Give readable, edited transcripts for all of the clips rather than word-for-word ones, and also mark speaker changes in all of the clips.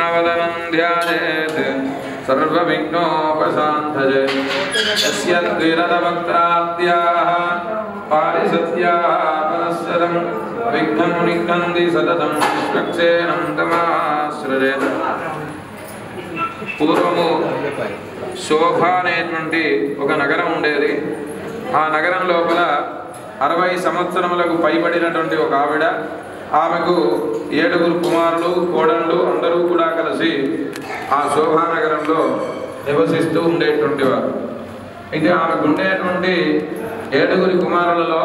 Speaker 1: कृष्णवदनं ध्यायेत् सर्वविघ्नोपशान्तये यस्य द्विरदवक्त्राद्याः पारिषद्याः परस्वरं विघ्नं निघ्नन्ति सततं विश्वक्सेनं तमाश्रयेत् పూర్వము శోభ అనేటువంటి ఒక నగరం ఉండేది. ఆ నగరం లోపల 60 సంవత్సరములకు పైబడినటువంటి ఒక ఆవిడ, ఆమెకు 7 కుమారులు కోడళ్ళు అందరూ కూడా కలిసి ఆ శోభానగరంలో నివసిస్తూ ఉండేటువంటి వారు. అయితే ఆమెకు ఉండేటువంటి 7 కుమారులలో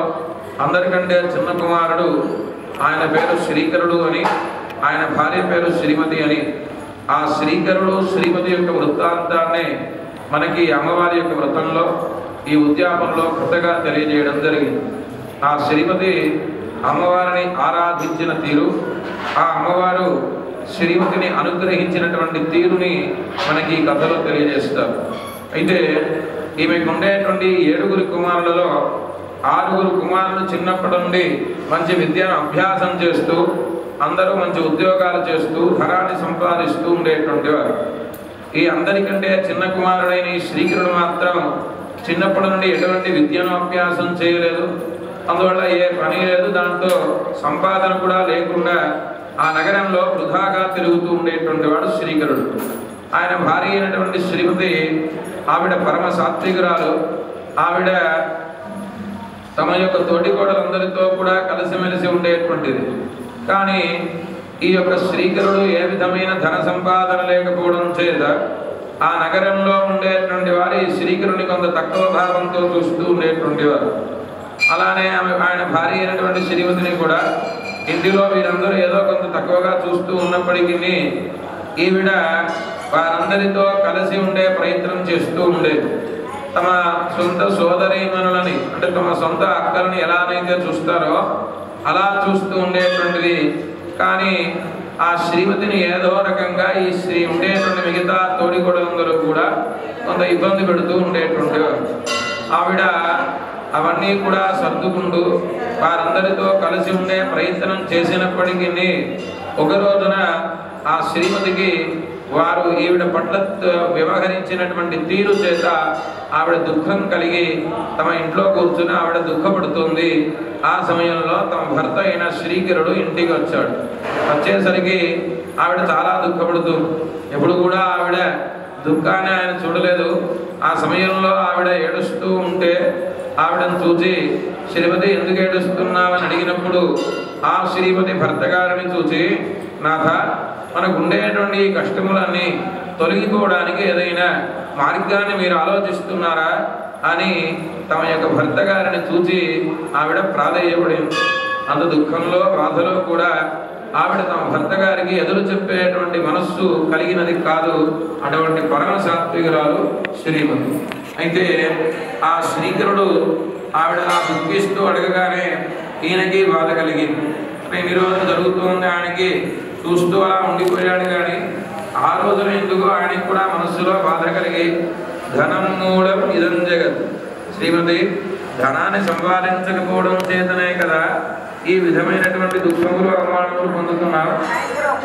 Speaker 1: అందరికంటే చిన్న కుమారుడు, ఆయన పేరు శ్రీకరుడు అని, ఆయన భార్య పేరు శ్రీమతి అని. ఆ శ్రీకరుడు శ్రీమతి యొక్క వృత్తాంతాన్ని మనకి అమ్మవారి యొక్క వ్రతంలో ఈ ఉద్యాపనలో కొత్తగా తెలియజేయడం జరిగింది. ఆ శ్రీమతి అమ్మవారిని ఆరాధించిన తీరు, ఆ అమ్మవారు శ్రీమతిని అనుగ్రహించినటువంటి తీరుని మనకి ఈ కథలో తెలియజేస్తారు. అయితే ఈమెకు ఉండేటువంటి 7 కుమారులలో 6 కుమారులు చిన్నప్పటి నుండి మంచి విద్యను అభ్యాసం చేస్తూ అందరూ మంచి ఉద్యోగాలు చేస్తూ ధనాన్ని సంపాదిస్తూ ఉండేటువంటి వారు. ఈ అందరికంటే చిన్న కుమారుడైన ఈ శ్రీకరుడు మాత్రం చిన్నప్పటి నుండి ఎటువంటి విద్యను అభ్యాసం చేయలేదు. అందువల్ల ఏ పని లేదు, దాంతో సంపాదన కూడా లేకుండా ఆ నగరంలో వృధాగా తిరుగుతూ ఉండేటువంటి వాడు శ్రీకరుడు. ఆయన భార్య అయినటువంటి శ్రీమతి, ఆవిడ పరమ సాత్వికురాలు. ఆవిడ తమ యొక్క తోటికోడలందరితో కూడా కలిసిమెలిసి ఉండేటువంటిది. కానీ ఈ యొక్క శ్రీకరుడు ఏ విధమైన ధన సంపాదన లేకపోవడం చేత ఆ నగరంలో ఉండేటువంటి వారి శ్రీకరుని కొంత తక్కువ భావంతో చూస్తూ ఉండేటువంటి వారు. అలానే ఆయన భార్య అయినటువంటి శ్రీమతిని కూడా ఇంటిలో వీరందరూ ఏదో కొంత తక్కువగా చూస్తూ ఉన్నప్పటికీ ఈవిడ వారందరితో కలిసి ఉండే ప్రయత్నం చేస్తూ ఉండేది. తమ సొంత సోదరీమణులని, అంటే తమ సొంత అక్కలని ఎలానైతే చూస్తారో అలా చూస్తూ ఉండేటువంటిది. కానీ ఆ శ్రీమతిని ఏదో రకంగా ఈ ఉండేటువంటి మిగతా తోడికోడలందరూ కూడా కొంత ఇబ్బంది పెడుతూ ఉండేటువంటి వారు. ఆవిడ అవన్నీ కూడా సర్దుకుంటూ వారందరితో కలిసి ఉండే ప్రయత్నం చేసినప్పటికీ ఒక రోజున ఆ శ్రీమతికి వారు ఈవిడ పట్ల వ్యవహరించినటువంటి తీరు చేత ఆవిడ దుఃఖం కలిగి తమ ఇంట్లో కూర్చుని ఆవిడ దుఃఖపడుతుంది. ఆ సమయంలో తమ భర్త అయిన శ్రీకరుడు ఇంటికి వచ్చాడు. వచ్చేసరికి ఆవిడ చాలా దుఃఖపడుతూ, ఎప్పుడు కూడా ఆవిడ దుఃఖాన్ని ఆయన చూడలేదు. ఆ సమయంలో ఆవిడ ఏడుస్తూ ఉంటే ఆవిడను చూసి, శ్రీమతి ఎందుకు ఏడుస్తున్నావని అడిగినప్పుడు ఆ శ్రీమతి భర్త గారిని చూసి, నాథ, మనకు ఉండేటువంటి కష్టములన్నీ తొలగిపోవడానికి ఏదైనా మార్గాన్ని మీరు ఆలోచిస్తున్నారా అని తమ యొక్క భర్త గారిని చూసి ఆవిడ ప్రాధేయపడింది. అంత దుఃఖంలో బాధలో కూడా ఆవిడ తమ భర్త గారికి ఎదురు చెప్పేటువంటి మనస్సు కలిగినది కాదు. అటువంటి పరమ సాత్వికురాలు శ్రీమతి. అయితే ఆ శ్రీకరుడు ఆవిడ దుఃఖిస్తూ అడగగానే ఈయనకి బాధ కలిగింది. ఇన్ని రోజులు జరుగుతుంది, ఆయనకి చూస్తూ అలా ఉండిపోయాడు. కానీ ఆ రోజున ఎందుకు ఆయనకి కూడా మనస్సులో బాధ కలిగి, ధనం మూలం ఇదం జగత్, శ్రీమతి ధనాన్ని సంపాదించకపోవడం చేతనే కదా ఈ విధమైనటువంటి దుఃఖములు అవమానములు పొందుతున్నావు.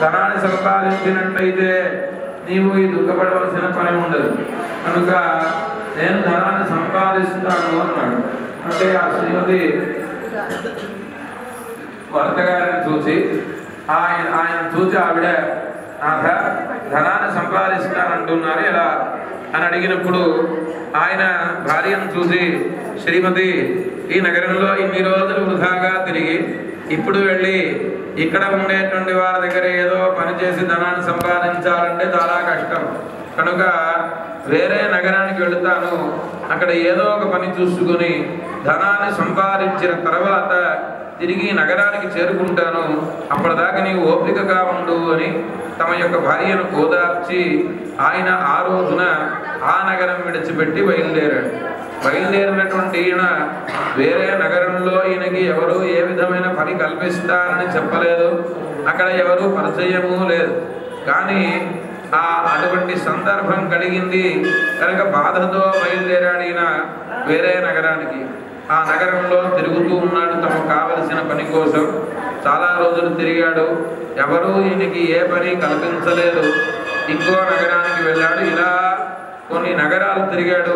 Speaker 1: ధనాన్ని సంపాదించినట్లయితే నీవు ఈ దుఃఖపడవలసిన పని ఉండదు. కనుక నేను ధనాన్ని సంపాదిస్తాను అన్నాడు. అంటే ఆ శ్రీమతి భర్త గారిని చూసి ఆయన చూసి ఆవిడ, నాథ, ధనాన్ని సంపాదిస్తానంటున్నారు ఎలా అని అడిగినప్పుడు ఆయన భార్యను చూసి, శ్రీమతి ఈ నగరంలో ఇన్ని రోజులు వృధాగా తిరిగి ఇప్పుడు వెళ్ళి ఇక్కడ ఉండేటువంటి వారి దగ్గర ఏదో పని చేసి ధనాన్ని సంపాదించాలంటే చాలా కష్టం. కనుక వేరే నగరానికి వెళుతాను, అక్కడ ఏదో ఒక పని చూసుకొని ధనాన్ని సంపాదించిన తర్వాత తిరిగి నగరానికి చేరుకుంటాను, అప్పటిదాకా నీవు ఓపికగా ఉండు అని తమ యొక్క భార్యను ఓదార్చి ఆయన ఆ రోజున ఆ నగరం విడిచిపెట్టి బయలుదేరాడు. బయలుదేరినటువంటి ఈయన వేరే నగరంలో ఈయనకి ఎవరు ఏ విధమైన పని కల్పిస్తారని చెప్పలేదు, అక్కడ ఎవరు పరిచయము లేదు. కానీ అటువంటి సందర్భం కలిగింది కనుక బాధతో బయలుదేరాడు ఈయన వేరే నగరానికి. ఆ నగరంలో తిరుగుతూ ఉన్నాడు తమకు కావలసిన పని కోసం. చాలా రోజులు తిరిగాడు. ఎవరూ ఈయనకి ఏ పని కల్పించలేదు. ఇంకో నగరానికి వెళ్ళాడు. ఇలా కొన్ని నగరాలు తిరిగాడు.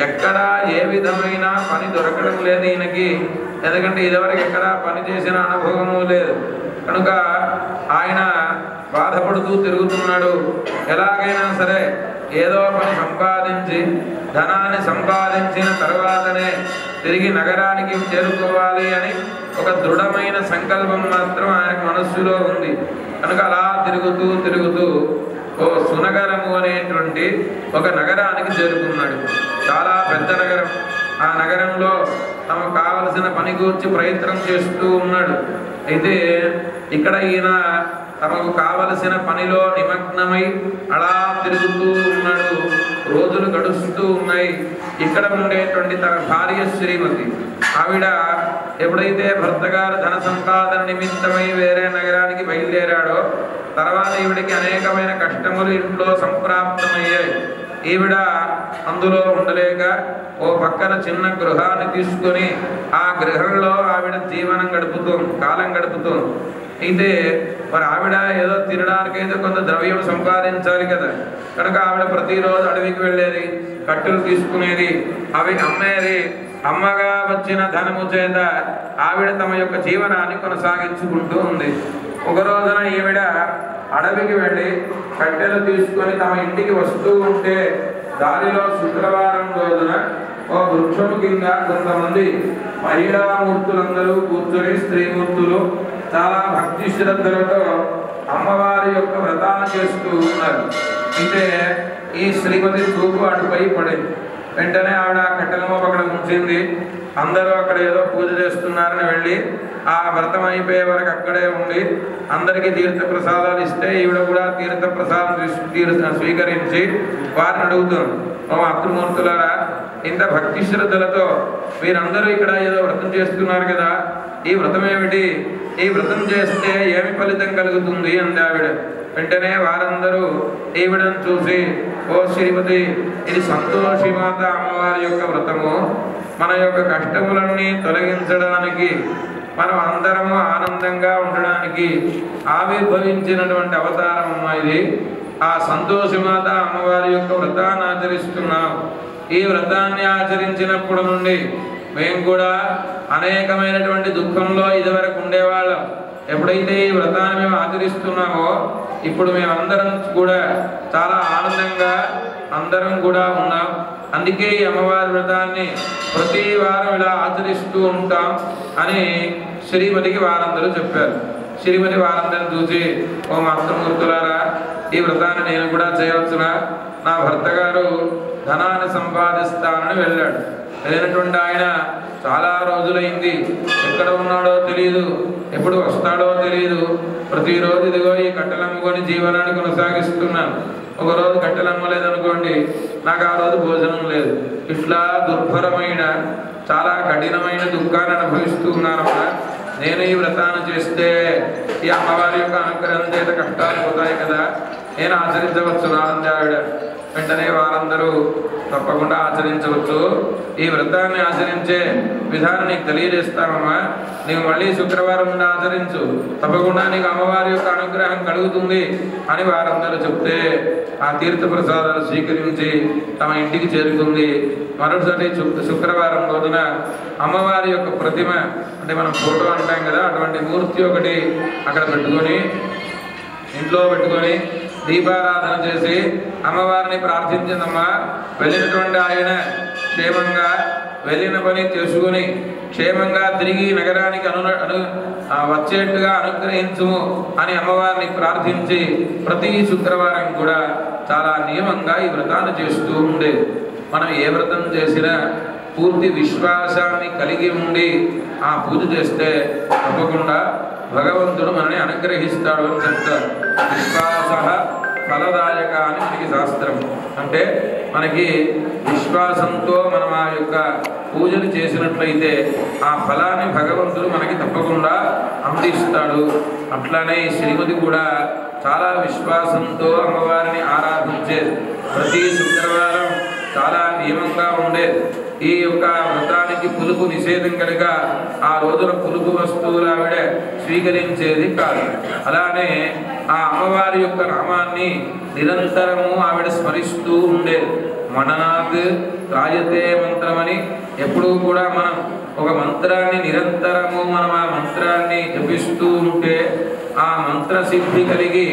Speaker 1: ఎక్కడా ఏ విధమైన పని దొరకడం లేదు ఈయనకి. ఎందుకంటే ఇదివరకు ఎక్కడా పని చేసిన అనుభవము లేదు కనుక ఆయన బాధపడుతూ తిరుగుతున్నాడు. ఎలాగైనా సరే ఏదో పని సంపాదించి ధనాన్ని సంపాదించిన తర్వాతనే తిరిగి నగరానికి చేరుకోవాలి అని ఒక దృఢమైన సంకల్పం మాత్రం ఆయన మనస్సులో ఉంది. కనుక అలా తిరుగుతూ తిరుగుతూ ఓ సునగరము అనేటువంటి ఒక నగరానికి చేరుకున్నాడు. చాలా పెద్ద నగరం. ఆ నగరంలో తమకు కావలసిన పని గూర్చి ప్రయత్నం చేస్తూ ఉన్నాడు. అయితే ఇక్కడ ఈయన తమకు కావలసిన పనిలో నిమగ్నమై అలా తిరుగుతూ ఉన్నాడు. రోజులు గడుస్తూ ఉన్నాయి. ఇక్కడ ఉండేటువంటి తన భార్య శ్రీమతి, ఆవిడ ఎప్పుడైతే భర్త గారు ధన సంపాదన నిమిత్తమై వేరే నగరానికి బయలుదేరాడో తర్వాత ఈవిడికి అనేకమైన కష్టములు ఇంట్లో సంప్రాప్తమయ్యాయి. ఈవిడ అందులో ఉండలేక ఓ పక్కన చిన్న గృహాన్ని తీసుకొని ఆ గృహంలో ఆవిడ జీవనం గడుపుతుంది, కాలం గడుపుతుంది. అయితే మరి ఆవిడ ఏదో తినడానికైతే కొంత ద్రవ్యం సంపాదించాలి కదా. కనుక ఆవిడ ప్రతిరోజు అడవికి వెళ్ళేది, కట్టెలు తీసుకునేది, అవి అమ్మేది. అమ్మగా వచ్చిన ధనము చేత ఆవిడ తమ యొక్క జీవనాన్ని కొనసాగించుకుంటూ ఉంది. ఒక రోజున ఈవిడ అడవికి వెళ్ళి కట్టెలు తీసుకొని తమ ఇంటికి వస్తూ ఉంటే దారిలో శుక్రవారం రోజున ఓ వృక్షము కింద కొంతమంది మహిళామూర్తులందరూ కూర్చొని, స్త్రీమూర్తులు చాలా భక్తి శ్రద్ధలతో అమ్మవారి యొక్క వ్రతాన్ని చేస్తూ ఉన్నారు. అయితే ఈ శ్రీమతి చూపు అటుపై పడింది. వెంటనే ఆవిడ కట్టెల మోపు అక్కడ ఉంచింది. అందరూ అక్కడ ఏదో పూజ చేస్తున్నారని వెళ్ళి ఆ వ్రతం అయిపోయే వరకు అక్కడే ఉండి అందరికీ తీర్థ ప్రసాదాలు ఇస్తే ఈవిడ కూడా తీర్థ ప్రసాదం స్వీకరించి వారిని అడుగుతుంది, ఓ మాతృమూర్తులారా, ఇంత భక్తి శ్రద్ధలతో మీరందరూ ఇక్కడ ఏదో వ్రతం చేస్తున్నారు కదా, ఈ వ్రతం ఏమిటి? ఈ వ్రతం చేస్తే ఏమి ఫలితం కలుగుతుంది అంది ఆవిడ. వెంటనే వారందరూ ఈవిడను చూసి, ఓ శ్రీమతి, ఇది సంతోషిమాత అమ్మవారి యొక్క వ్రతము. మన యొక్క కష్టములన్నీ తొలగించడానికి, మనం అందరము ఆనందంగా ఉండడానికి ఆవిర్భవించినటువంటి అవతారం అమ్మా ఇది. ఆ సంతోషిమాత అమ్మవారి యొక్క వ్రతాన్ని ఆచరిస్తున్నాం. ఈ వ్రతాన్ని ఆచరించినప్పుడు నుండి మేము కూడా అనేకమైనటువంటి దుఃఖంలో ఇదివరకు ఉండేవాళ్ళం. ఎప్పుడైతే ఈ వ్రతాన్ని మేము ఆచరిస్తున్నామో ఇప్పుడు మేమందరం కూడా చాలా ఆనందంగా అందరం కూడా ఉన్నాం. అందుకే ఈ అమ్మవారి వ్రతాన్ని ప్రతి వారం ఇలా ఆచరిస్తూ ఉంటాం అని శ్రీమతికి వారందరూ చెప్పారు. శ్రీమతి వారందరిని చూసి, ఓ మాతృమూర్తులారా, ఈ వ్రతాన్ని నేను కూడా చేయవచ్చునా? నా భర్త గారు ధనాన్ని సంపాదిస్తానని వెళ్ళాడు. వెళ్ళినటువంటి ఆయన చాలా రోజులైంది, ఎక్కడ ఉన్నాడో తెలియదు, ఎప్పుడు వస్తాడో తెలియదు. ప్రతిరోజు ఇదిగో ఈ కట్టెలమ్ముకొని జీవనాన్ని కొనసాగిస్తున్నాను. ఒకరోజు కట్టెలమ్మలేదనుకోండి, నాకు ఆ రోజు భోజనం లేదు. ఇట్లా దుర్భరమైన చాలా కఠినమైన దుఃఖాన్ని అనుభవిస్తూ ఉన్నారమ్మా. నేను ఈ వ్రతాన్ని చేస్తే ఈ అమ్మవారి యొక్క అనుగ్రహం చేత కష్టాలు పోతాయి కదా, నేను ఆచరించవచ్చు నాంది ఆవిడ. వెంటనే వారందరూ తప్పకుండా ఆచరించవచ్చు, ఈ వ్రతాన్ని ఆచరించే విధానం నీకు తెలియజేస్తామమ్మా, నీకు మళ్ళీ శుక్రవారం నుండి ఆచరించు, తప్పకుండా నీకు అమ్మవారి యొక్క అనుగ్రహం కలుగుతుంది అని వారందరూ చెప్తే ఆ తీర్థ ప్రసాదాలు స్వీకరించి తమ ఇంటికి చేరుకుంది. మరోసారి శుక్రవారం రోజున అమ్మవారి యొక్క ప్రతిమ, అంటే మనం ఫోటో అంటాం కదా, అటువంటి మూర్తి ఒకటి అక్కడ పెట్టుకొని ఇంట్లో పెట్టుకొని దీపారాధన చేసి అమ్మవారిని ప్రార్థించిందమ్మా. వెళ్ళినటువంటి ఆయన క్షేమంగా వెళ్ళిన పని చేసుకుని క్షేమంగా తిరిగి నగరానికి వచ్చేట్టుగా అనుగ్రహించుము అని అమ్మవారిని ప్రార్థించి ప్రతి శుక్రవారం కూడా చాలా నియమంగా ఈ వ్రతాన్ని చేస్తూ ఉండేది. మనం ఏ వ్రతం చేసినా పూర్తి విశ్వాసాన్ని కలిగి ఉండి ఆ పూజ చేస్తే తప్పకుండా భగవంతుడు మనని అనుగ్రహిస్తాడు అని చెప్తారు. విశ్వాస ఫలదాయక అని మనకి శాస్త్రం. అంటే మనకి విశ్వాసంతో మనం ఆ యొక్క పూజలు చేసినట్లయితే ఆ ఫలాన్ని భగవంతుడు మనకి తప్పకుండా అందిస్తాడు. అట్లానే ఈ శ్రీమతి కూడా చాలా విశ్వాసంతో అమ్మవారిని ఆరాధించేది. ప్రతి శుక్రవారం చాలా నియమంగా ఉండేది. ఈ యొక్క వ్రతానికి పులుపు నిషేధం కనుక ఆ రోజున పులుపు వస్తువులు ఆవిడ స్వీకరించేది కాదు. అలానే ఆ అమ్మవారి యొక్క నామాన్ని నిరంతరము ఆవిడ స్మరిస్తూ ఉండేది. మననాథ్ రాయతే మంత్రమని ఎప్పుడూ కూడా మనం ఒక మంత్రాన్ని నిరంతరము మనం ఆ మంత్రాన్ని జపిస్తూ ఉంటే ఆ మంత్ర సిద్ధి కలిగి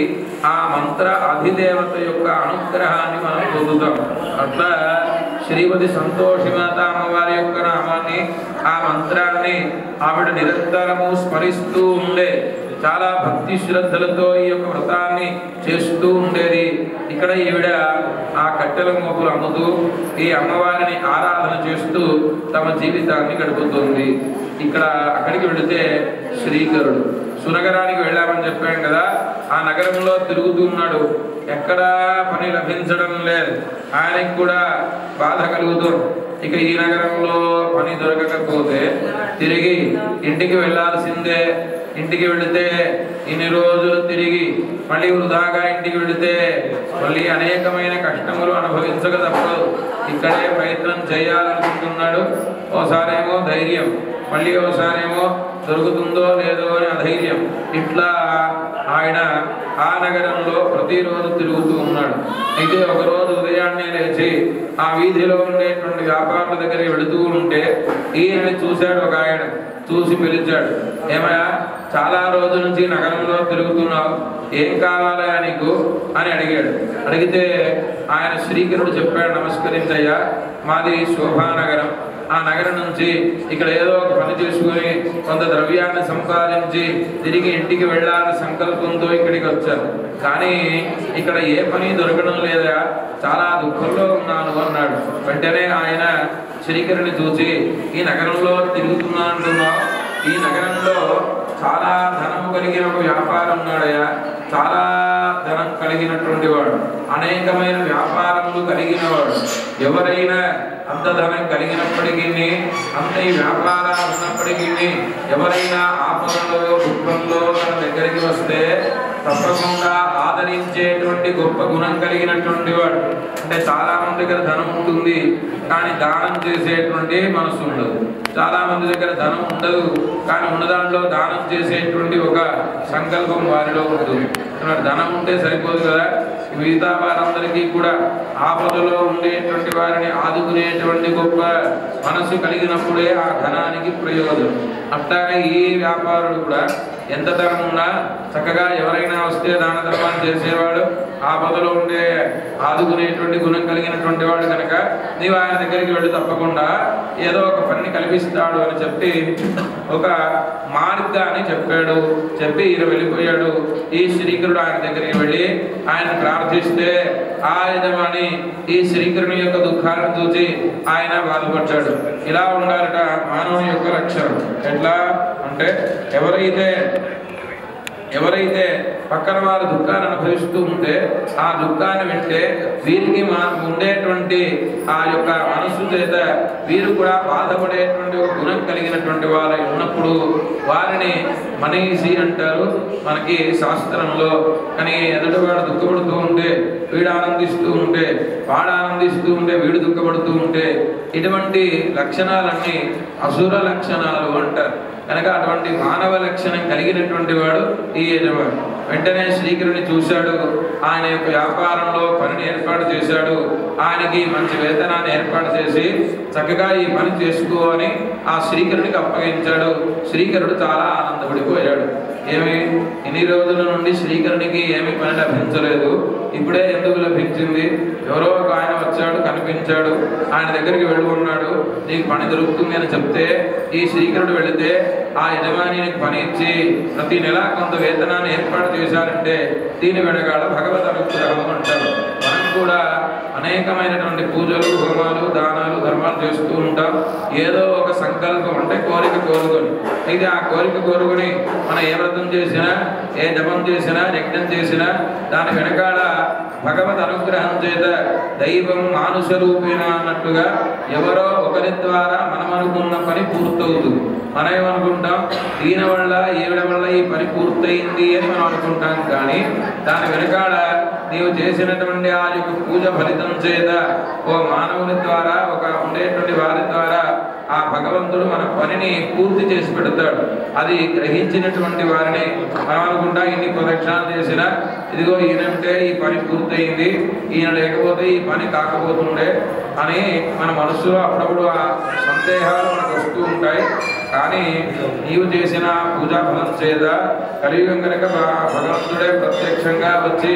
Speaker 1: ఆ మంత్ర అధిదేవత యొక్క అనుగ్రహాన్ని మనం పొందుతాం. అట్లా శ్రీమతి సంతోషిమాత అమ్మవారి యొక్క నామాన్ని ఆ మంత్రాన్ని ఆవిడ నిరంతరము స్మరిస్తూ ఉండే చాలా భక్తి శ్రద్ధలతో ఈ యొక్క వ్రతాన్ని చేస్తూ ఉండేది. ఇక్కడ ఈవిడ ఆ కట్టెల మోపులు అమ్ముతూ ఈ అమ్మవారిని ఆరాధన చేస్తూ తమ జీవితాన్ని గడుపుతుంది. ఇక్కడ అక్కడికి వెళితే శ్రీకరుడు సునగరానికి వెళ్ళామని చెప్పాం కదా, ఆ నగరంలో తిరుగుతున్నాడు. ఎక్కడా పని లభించడం లేదు. ఆయనకి కూడా బాధ కలుగుతుంది. ఇక ఈ నగరంలో పని దొరకకపోతే తిరిగి ఇంటికి వెళ్ళాల్సిందే. ఇంటికి వెళితే ఇన్ని రోజులు తిరిగి మళ్ళీ వృధాగా ఇంటికి వెళితే మళ్ళీ అనేకమైన కష్టములు అనుభవించక తప్పదు. ఇక్కడే ప్రయత్నం చేయాలనుకుంటున్నాడు. ఓసారేమో ధైర్యం, మళ్ళీ ఓసారేమో దొరుకుతుందో లేదో అని అధైర్యం. ఇట్లా ఆయన ఆ నగరంలో ప్రతిరోజు తిరుగుతూ ఉన్నాడు. అయితే ఒకరోజు ఉదయాన్నే లేచి ఆ వీధిలో ఉండేటువంటి వ్యాపారుల దగ్గరికి వెళుతూ ఉంటే ఈయనని చూశాడు. ఒక ఆయన చూసి పిలిచాడు. ఏమయ్యా, చాలా రోజుల నుంచి నగరంలో తిరుగుతున్నావు, ఏం కావాలా నీకు అని అడిగాడు. అడిగితే ఆయన శ్రీకరుడు చెప్పాడు, నమస్కరించయ్యా, మాది శోభానగరం. ఆ నగరం నుంచి ఇక్కడ ఏదో ఒక పని చేసుకుని కొంత ద్రవ్యాన్ని సంపాదించి తిరిగి ఇంటికి వెళ్ళాలని సంకల్పంతో ఇక్కడికి వచ్చాను. కానీ ఇక్కడ ఏ పని దొరకడం లేదా, చాలా దుఃఖంలో ఉన్నాను అన్నాడు. వెంటనే ఆయన శ్రీకరుని చూసి, ఈ నగరంలో తిరుగుతున్నా అంటున్నావు, ఈ నగరంలో చాలా ధనము కలిగిన ఒక వ్యాపారం ఉన్నాడయ్యా, చాలా ధనం కలిగినటువంటి వాడు, అనేకమైన వ్యాపారములు కలిగిన వాడు. ఎవరైనా అంత ధనం కలిగినప్పటికీ, అంత ఈ వ్యాపారాలు ఉన్నప్పటికీ ఎవరైనా ఆపదలో దుఃఖంలో తన దగ్గరికి వస్తే తప్పకుండా ఆదరించేటువంటి గొప్ప గుణం కలిగినటువంటి వాడు. అంటే చాలా మంది దగ్గర ధనం ఉంటుంది కానీ దానం చేసేటువంటి మనసు ఉండదు. చాలా మంది దగ్గర ధనం ఉండదు కానీ ఉన్నదాంట్లో దానం చేసేటువంటి ఒక సంకల్పం వారిలో ఉంటుంది. ధనం ఉంటే సరిపోదు కదా, మిగతా వారందరికీ కూడా ఆపదలో ఉండేటువంటి వారిని ఆదుకునేటువంటి గొప్ప మనసు కలిగినప్పుడే ఆ ధనానికి ప్రయోజనం. అట్లానే ఈ వ్యాపారుడు కూడా ఎంత ధనం ఉన్నా చక్కగా ఎవరైనా వస్తే దాన ధర్మాన్ని చేసేవాడు, ఆపదలో ఉండే ఆదుకునేటువంటి గుణం కలిగినటువంటి వాడు కనుక నీవు ఆయన దగ్గరికి వెళ్ళి తప్పకుండా ఏదో ఒక పని కల్పిస్తాడు అని చెప్పి ఒక మార్గాన్ని చెప్పాడు. చెప్పి ఈయన వెళ్ళిపోయాడు. ఈ శ్రీకరుడు ఆయన దగ్గరికి వెళ్ళి ఆయన ప్రార్థిస్తే ఆ యజమాని ఈ శ్రీకరుని యొక్క దుఃఖాన్ని చూసి ఆయన బాధపడ్డాడు. ఇలా ఉండాలట మానవుని యొక్క లక్షణం. ఎట్లా అంటే ఎవరైతే పక్కన వారు దుఃఖాన్ని అనుభవిస్తూ ఉంటే ఆ దుఃఖాన్ని వింటే వీరికి ఉండేటువంటి ఆ యొక్క మనస్సు చేత వీరు కూడా బాధపడేటువంటి ఒక గుణం కలిగినటువంటి వారు ఉన్నప్పుడు వారిని మనీషి అంటారు మనకి శాస్త్రంలో. కానీ ఎదుటివాడు దుఃఖపడుతూ ఉంటే వీడు ఆనందిస్తూ ఉంటే, వాడు ఆనందిస్తూ ఉంటే వీడు దుఃఖపడుతూ ఉంటే ఇటువంటి లక్షణాలన్నీ అసుర లక్షణాలు అంటారు. కనుక అటువంటి మానవ లక్షణం కలిగినటువంటి వాడు ఈ యజమాని. వెంటనే శ్రీకరుని చూశాడు. ఆయన యొక్క వ్యాపారంలో పనిని ఏర్పాటు చేశాడు. ఆయనకి మంచి వేతనాన్ని ఏర్పాటు చేసి చక్కగా ఈ పని చేసుకో అని ఆ శ్రీకరునికి అప్పగించాడు. శ్రీకరుడు చాలా ఆనందపడిపోయాడు. ఏమి ఇన్ని రోజుల నుండి శ్రీకరునికి ఏమి పని లభించలేదు, ఇప్పుడే ఎందుకు లభించింది? ఎవరో ఒక ఆయన వచ్చాడు, కనిపించాడు, ఆయన దగ్గరికి వెళ్ళుకున్నాడు, నీకు పని దొరుకుతుంది అని చెప్తే ఈ శ్రీకరుడు వెళితే ఆ యజమాని పని ఇచ్చి ప్రతి నెల కొంత వేతనాన్ని ఏర్పాటు చేశారంటే దీని వెనకాల భగవద్ అనుగ్రహం అంటారు. మనం కూడా అనేకమైనటువంటి పూజలు, హోమాలు, దానాలు, ధర్మాలు చేస్తూ ఉంటాం. ఏదో ఒక సంకల్పం అంటే కోరిక కోరుకొని, అయితే ఆ కోరిక కోరుకొని మనం ఏ వ్రతం చేసినా, ఏ జపం చేసినా, యజ్ఞం చేసినా దాని వెనకాల భగవద్ అనుగ్రహం చేత దైవం మానుష రూపేణ అన్నట్టుగా ఎవరో ఒకరి ద్వారా మనం అనుకున్న పని పూర్తవుతుంది. మనం ఏమనుకుంటాం, ఈయన వల్ల ఈవిడ వల్ల ఈ పని పూర్తయింది అని మనం అనుకుంటాం. కానీ దాని వెనకాల నీవు చేసినటువంటి ఆ యొక్క పూజ ఫలితం చేత ఓ మానవుని ద్వారా ఒక ఉండేటువంటి వారి ద్వారా ఆ భగవంతుడు మన పనిని పూర్తి చేసి పెడతాడు. అది గ్రహించినటువంటి వారిని మనం అనుకుంటా ఇన్ని ప్రదక్షిణాలు చేసినా ఇదిగో ఈయనంటే ఈ పని పూర్తయింది, ఈయన లేకపోతే ఈ పని కాకపోతుండే అని మన మనసులో అప్పుడప్పుడు ఆ సందేహాలు మనకు వస్తూ ఉంటాయి. కానీ నీవు చేసిన పూజా ఫలం చేత కలియుగం కనుక భగవంతుడే ప్రత్యక్షంగా వచ్చి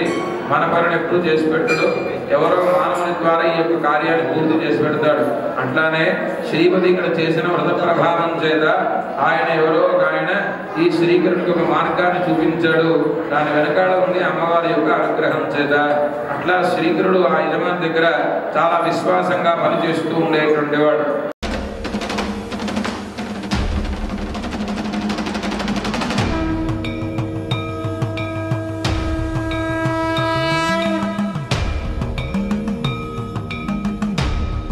Speaker 1: మన పనిని ఎప్పుడు చేసి పెట్టడు, ఎవరో మానవుని ద్వారా ఈ యొక్క కార్యాన్ని పూర్తి చేసి పెడతాడు. అట్లానే శ్రీపతి ఇక్కడ చేసిన వ్రత ప్రభావం చేత ఆయన ఎవరో ఒక ఆయన ఈ శ్రీకరుడికి ఒక మార్గాన్ని చూపించాడు. దాని వెనకాల ఉంది అమ్మవారి యొక్క అనుగ్రహం చేత. అట్లా శ్రీకరుడు ఆ యజమాని దగ్గర చాలా విశ్వాసంగా పనిచేస్తూ ఉండేటువంటి వాడు.